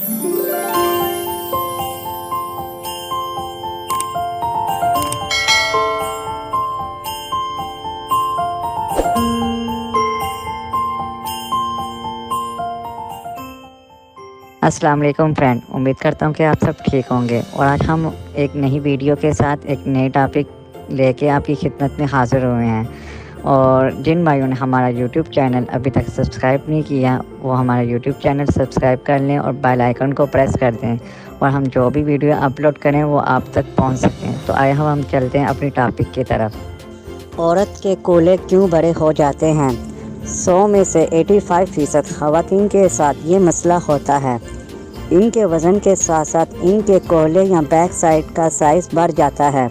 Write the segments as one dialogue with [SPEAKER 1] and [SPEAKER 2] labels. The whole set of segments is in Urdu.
[SPEAKER 1] السلام علیکم فرینڈ، امید کرتا ہوں کہ آپ سب ٹھیک ہوں گے، اور آج ہم ایک نئی ویڈیو کے ساتھ ایک نئے ٹاپک لے کے آپ کی خدمت میں حاضر ہوئے ہیں۔ اور جن بھائیوں نے ہمارا یوٹیوب چینل ابھی تک سبسکرائب نہیں کیا وہ ہمارا یوٹیوب چینل سبسکرائب کر لیں اور بیل آئیکن کو پریس کر دیں، اور ہم جو بھی ویڈیو اپلوڈ کریں وہ آپ تک پہنچ سکیں۔ تو آئے ہم چلتے ہیں اپنی ٹاپک کی طرف۔ عورت کے کولے کیوں بڑے ہو جاتے ہیں؟ 100 میں سے 85% خواتین کے ساتھ یہ مسئلہ ہوتا ہے۔ ان کے وزن کے ساتھ ساتھ ان کے کولے یا بیک سائڈ کا سائز بڑھ جاتا ہے۔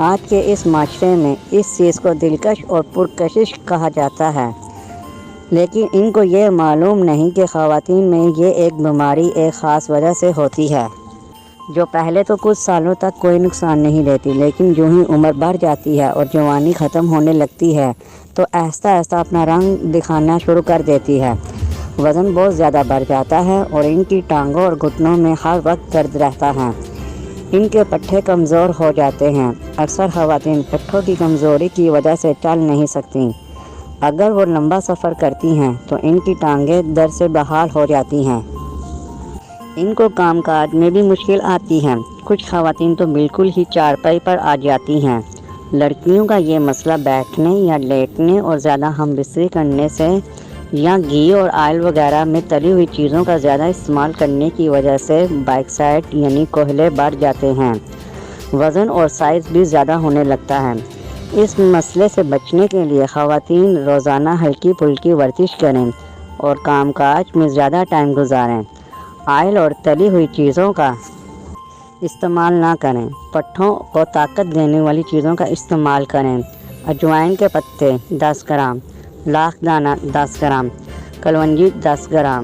[SPEAKER 1] آج کے اس معاشرے میں اس چیز کو دلکش اور پرکشش کہا جاتا ہے، لیکن ان کو یہ معلوم نہیں کہ خواتین میں یہ ایک بیماری ایک خاص وجہ سے ہوتی ہے، جو پہلے تو کچھ سالوں تک کوئی نقصان نہیں دیتی، لیکن جو ہی عمر بڑھ جاتی ہے اور جوانی ختم ہونے لگتی ہے تو آہستہ آہستہ اپنا رنگ دکھانا شروع کر دیتی ہے۔ وزن بہت زیادہ بڑھ جاتا ہے اور ان کی ٹانگوں اور گھٹنوں میں ہر وقت درد رہتا ہے۔ ان کے پٹھے کمزور ہو جاتے ہیں۔ اکثر خواتین پٹھوں کی کمزوری کی وجہ سے چل نہیں سکتی۔ اگر وہ لمبا سفر کرتی ہیں تو ان کی ٹانگیں درد سے بحال ہو جاتی ہیں۔ ان کو کام کاج میں بھی مشکل آتی ہے۔ کچھ خواتین تو بالکل ہی چارپائی پر آ جاتی ہیں۔ لڑکیوں کا یہ مسئلہ بیٹھنے یا لیٹنے اور زیادہ ہم بستری کرنے سے یا گھی اور آئل وغیرہ میں تلی ہوئی چیزوں کا زیادہ استعمال کرنے کی وجہ سے بیک سائڈ یعنی کولے بڑھ جاتے ہیں۔ وزن اور سائز بھی زیادہ ہونے لگتا ہے۔ اس مسئلے سے بچنے کے لیے خواتین روزانہ ہلکی پھلکی ورزش کریں اور کام کاج میں زیادہ ٹائم گزاریں۔ آئل اور تلی ہوئی چیزوں کا استعمال نہ کریں۔ پٹھوں کو طاقت دینے والی چیزوں کا استعمال کریں۔ اجوائن کے پتے 10 گرام، لاکھ دانہ 10 گرام، کلونجی 10 گرام،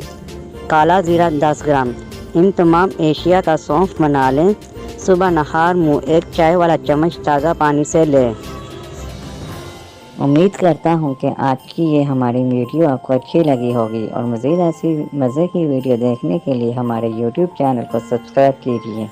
[SPEAKER 1] کالا زیرہ 10 گرام، ان تمام اشیاء کا سونف بنا لیں۔ صبح نہار منہ ایک چائے والا چمچ تازہ پانی سے لیں۔ امید کرتا ہوں کہ آج کی یہ ہماری ویڈیو آپ کو اچھی لگی ہوگی، اور مزید ایسی مزے کی ویڈیو دیکھنے کے لیے ہمارے یوٹیوب چینل کو سبسکرائب کیجیے۔